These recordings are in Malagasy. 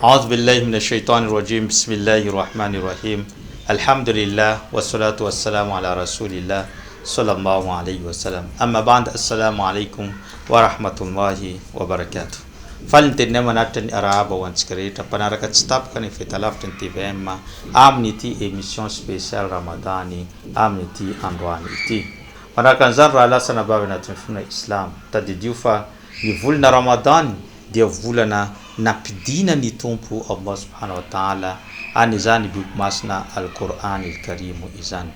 أعوذ بالله من الشيطان الرجيم بسم الله الرحمن الرحيم الحمد لله والصلاة والسلام على رسول الله صلى الله عليه وسلم أما بعد السلام عليكم ورحمة الله وبركاته فلنتنا مناتن أرابا وانسكريتا بنارك تستاب كان في تلافتن TVM أمنيتي إميسيون سبيسيال رمضاني أمنيتي أندوانيتي بنارك نزار على سنة بابنا تنفون الإسلام تديوفا يفولنا رمضان dia volana nampidina ny tompo Allah subhanahu wa ta'ala any izany boky masina al-Qur'an al-Karim izany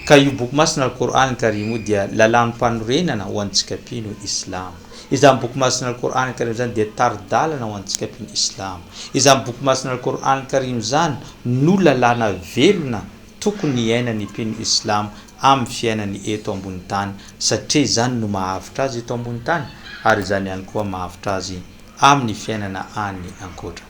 ka io boky masina al-Qur'an al-Karim dia lalàna mpanorenana ho antsika pino islam izany boky masina al-Qur'an al-Karim zany dia taridalana ho antsika pino islam izany boky masina al-Qur'an al-Karim zany no lalàna velona tokony iainany pino islam amin'ny fiainany eto ambony tany satria zany no mahavitra azy eto ambony tany ary zany ihany koa mahavitra azy amin'ny fiainana any ankoatra.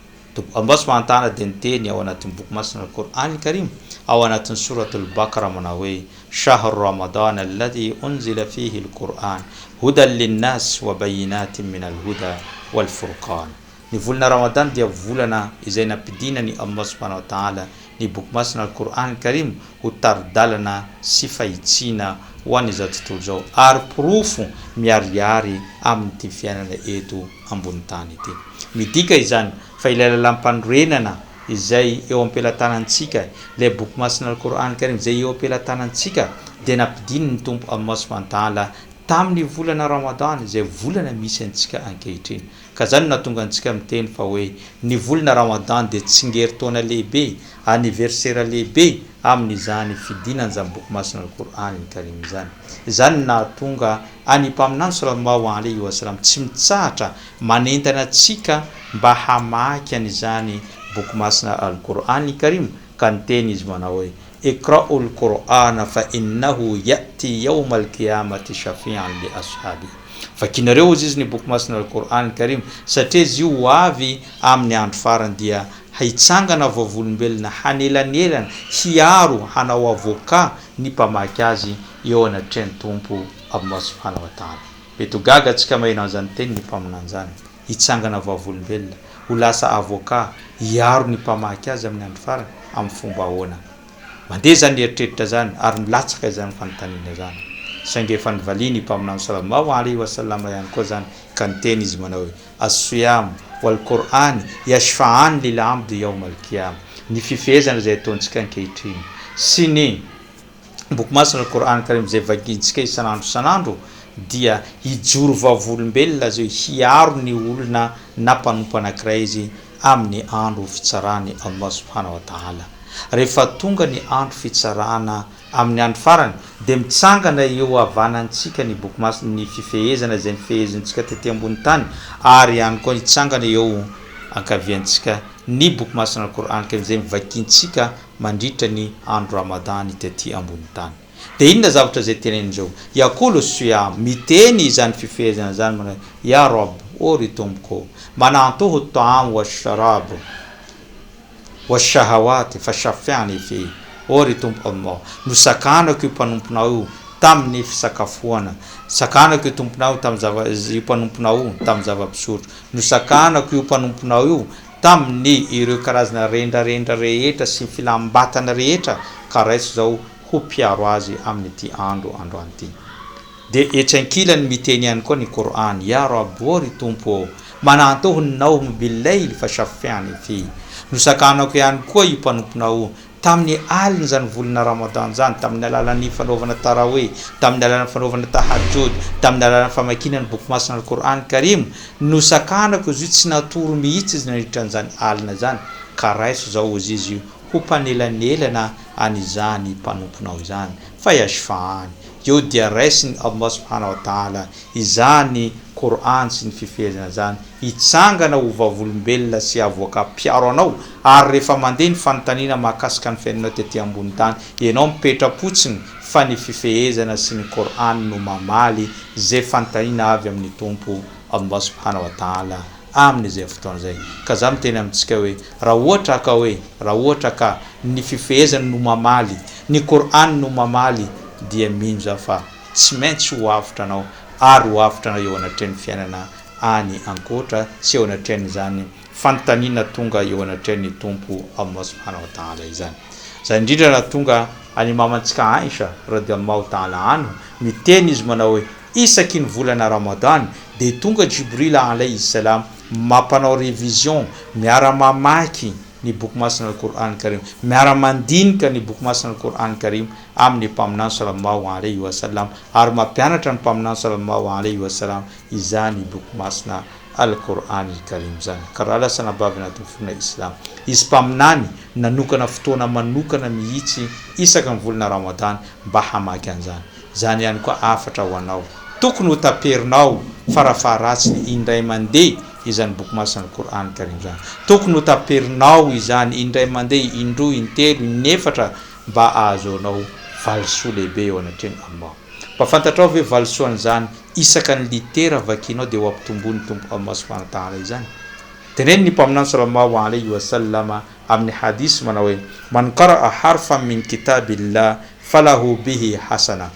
Allah subhanahu wa ta'ala dia niteny ao anatin'ny boky masina al-Qur'an al-Karim ao anatin'ny surat al-Baqara manao hoe shahr ramadan alladhi unzila fihi al-Qur'an hudan lin-nas wa bayyinatin min al-huda wal-furqan. Ny volana Ramadan dia volana izay nampidinany Allah subhanahu wa ta'ala ny boky masina al-Qur'an al-Karim ho taridalana sy fahitsina ho an'izao tontolo zao ary porofo miariary amin'ny fiainana eto ambony tany ity. Midika izany fa ilay lalampanorenana izay eo am-pelatanantsika ilay boky masina al-Qur'an al-Karim izay eo am-pelatanantsika dia nampidininy ny tompo Allah subhanahu wa ta'ala tamin'ny volana Ramadan izay volana misy antsika ankehitriny. Ka zany natonga antsika miteny fa hoe ny volana Ramadan dia tsingeritaona lehibe anniversaire lehibe amin'izany fidinan'izany boky masina al-Qur'an al-Karim zany. Izany nahatonga any mpaminany sallallahu alaihi wasallam tsy mitsahatra manentana antsika mba hamaky an'izany boky masina al-Qur'an al-Karim ka niteny izy manao hoe iqra'ul Qur'ana fa innahu ya'ti yawm al-qiyamati shafi'an li ashabi. Vakinareo izy ny boky masina al-Qur'an al-Karim satria izy io avy amin'ny andro farany dia hitsangana vavolombelona hanelanelana hiaro hanao avoka ny mpamaky azy eo anatrehan'ny tompo Allah subhanahu wa ta'ala. Betogaga atsika mahina an'izany teny ny mpaminan'izany hitsangana vavolombelona ho lasa avoka hiaro ny mpamaky azy amin'ny andro farany amin'ny fomba ahoana. Mandeha zany eritreritra zany ary milatsaka izany fanontaniana zany saingy efa nivaliny mpaminany sallallahu alaihi wasallam ihany koa zany ka niteny izy manao hoe as-siyam wal Qur'an yashfa'an lil 'abdi yawm al-qiyam. Ny fifehezana izay ataontsika ankehitriny sy ny boky masina al-Qur'an al-Karim izay vakintsika isan'andro isan'andro dia hijoro vavolombelona zay hiaro ny olona na mpanompo anankiray izy amin'ny andro fitsarany Allah subhanahu wa ta'ala. Rehefa tonga ny andro fitsarana amin'ny andro farany dia mitsangana eo havanantsika ny boky masina ny fifehezana izay nifehezintsika tety ambony tany ary ihany koa hitsangana eo ankaviantsika ny boky masina al-Qur'an izay mivakintsika mandritra ny andro Ramadan tety ambony tany. Dia inona zavatra izay tenenin'izao yaqulu siyam miteny izany fifehezana zany manao ya Rabb o ry tompoko manantoho ta'am wa sharab wa shahawati fa shafi'ani fi o ry tompo Allah nosakanako io mpanomponao io tamin'ny fisakafoana sakanako io tomponao tamin'ny mpanomponao io tamin'ny zava-pisotro nosakanako io mpanomponao io tamin'ny ireo karazana rendrarendra rehetra sy filambatana rehetra ka raiso zao ho piaro azy amin'ny ity androany ity. Dia etsankilany miteny ihany koa ny Qur'an ya Rabb o ry tompo manantoho naum bil-layl fa shafi'ani fi nosakanako ihany koa io mpanomponao tamin'ny alina zany volana Ramadan zany tamin'ny alalan'ny fanaovana tarawih tamin'ny alalan'ny fanaovana tahajjud tamin'ny alalan'ny famakinana boky masina al-Qur'an al-Karim nosakanako izy tsy natoro mihitsy izy nandritran'izany alina zany ka raiso zao izy io ho mpanelanelana an'izany mpanomponao izany fa yashfa'an eo dia raisiny Allah subhanahu wa ta'ala izany Qur'an sy ny fifehezana zany hitsangana ho vavolombelona sy avoaka piaro anao ary rehefa mandeha ny fanontaniana mahakasika ny fiainanao tety ambony tany ianao mipetrapotsiny fa ny fifehezana sy ny Qur'an no mamaly zay fanontaniana avy amin'ny tompo Allah subhanahu wa ta'ala amin'izay fotoana zay. Ka za miteny amintsika hoe raha ohatra ka ny fifehezana no mamaly ny Qur'an no mamaly dia mino fa tsy maintsy ho avitra anao ary ho avitra anao eo anatrehan'ny fiainana any ankoatra sy eo anatrehan'izany fanontaniana tonga eo anatrany tompo Allah subhanahu wa ta'ala izany. Zay indrindra raha tonga any mamantsika Aisha radhiyallahu ta'ala anhu miteny izy manao hoe isaky ny volana Ramadan de tonga Jibril alayhi salam mampanao révision miara-mamaky ny boky masina al-Qur'an Karim, miara-mandinika ny boky masina al-Qur'an Karim amin'ny mpaminany sallallahu alayhi wa sallam ary mampianatra ny mpaminany sallallahu alayhi wa sallam izany boky masina al-Qur'an Karim zany. Karaha lasana bavina tofona Islam izy mpaminany nanokana fotoana manokana mihitsy isaka ny volana Ramadan mba hamaky an'izany. Zany ihany koa afatra ho anao tokony ho taperinao farafaharatsiny indray mandeha izany boky masina al-Qur'an Karim zany. Tokony ho taperinao izany indray mandeha indroa intelo inefatra mba ahazoanao valisoa lehibe eo anatreny Allah. Mpafantatrao ve valisoan'izany isaka ny litera vakinao dia ho ampitombony tompo Allah subhanahu wa ta'ala izany. Teneny ny mpaminany sallallahu alayhi wa sallama amin'ny hadis manao hoe man qara'a harfan min kitabillah falahu bihi hasana.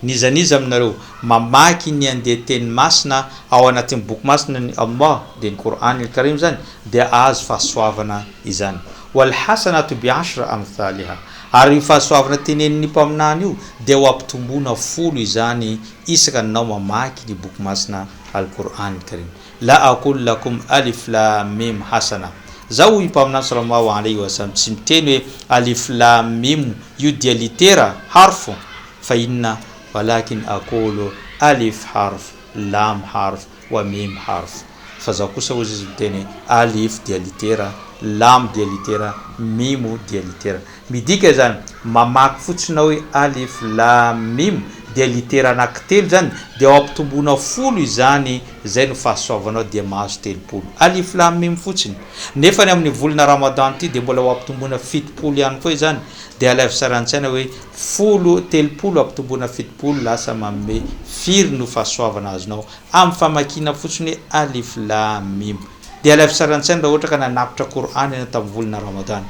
Nizaniza aminareo mamaky ny andeha teny masina ao anatin'ny boky masina ny Allah dia ny Qur'an al-Karim zany dia azo fahasoavana izany. Wal hasanatu bi ashra amthaliha. Ary fahasoavana tenenin'ny mpaminany io dia ho ampitombona 10 izany isaka anao mamaky ny boky masina al-Qur'an al-Karim. La aqul lakum alif lam mim hasana. Zao i mpaminany sallallahu alayhi wa sallam tsy miteny hoe alif lam mim io dia litera harfu fa inna walakin aqulu alif harf lam harf wa mim harf. Fa zao kosa izy miteny alif dia litera, lam dia litera, mim dia litera. Midika zany mamaky fotsiny hoe alif lam mim dia litera anankitelo zany dia ao ampitombona 10 izany zay no fahasoavanao dia mahazo 30. Alif lam mim fotsiny. Nefa ny amin'ny volana Ramadan ty dia mbola ao ampitombona 70 ihany koa izany. Dia alaivo sarantsana hoe 30 ampitombona 70 lasa manome firy no fahasoavana azonao amin'ny famakina fotsiny hoe alif lam mim. Dia alaivo sarantsana raha ohatra ka nanapitra Qur'an ena tamin'ny volana Ramadan.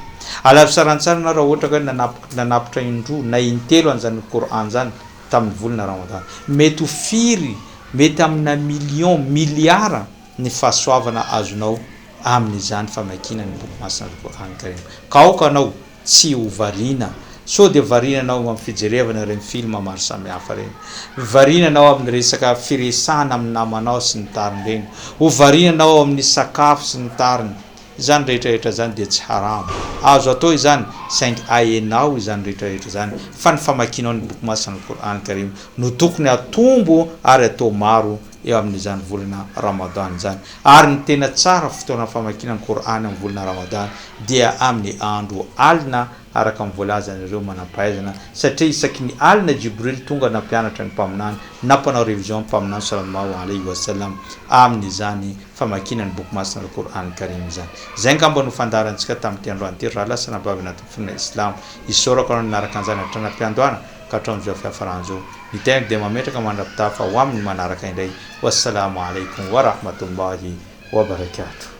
Alaivo sarantsana raha ohatra ka nanapitra indroa na intelo an'izany Qur'an zany tamin'ny volana Ramadan. Mety ho firy, mety amina million, miliara ny fahasoavana azonao amin'izany famakina ny boky masina al-Qur'an Karim. Ka aoka anao tsy ho variana. So dia variana anao amin'ny fijerevana ireny film maro samihafa ireny. Variana anao amin'ny resaka firesahana amin'ny namanao sy ny tariny ireny. Ho variana anao amin'ny sakafo sy ny tariny. Izany rehetrarehetra zany dia tsy haramo. Azo atao izany saingy ahenao izany rehetrarehetra zany fa ny famakinao ny boky masina al-Qur'an Karim no tokony atombo ary atao maro eo amin'izany volana Ramadan zany. Ary ny tena tsara fotoana famakina ny Qur'an amin'ny volana Ramadan dia amin'ny andro alina araka ny voalazan'ireo manam-pahaizana satria isaky ny alina Jibril tonga nampianatra ny mpaminany nampanao révision mpaminany sallallahu alayhi wa sallam amin'izany famakina ny boky masina al-Qur'an Karim zany. Zay ngamba no fandarantsika tamin'ity androany ity raha lasana bavina tofona Islam isorako anao naraka an'izany hatranam-piandohana ka hatramin'izao fiafaran'izao ny tegna dia mametraka mandrapitafa ho amin'ny manaraka indray. Wassalamu alaikum wa rahmatullahi wa barakatuh.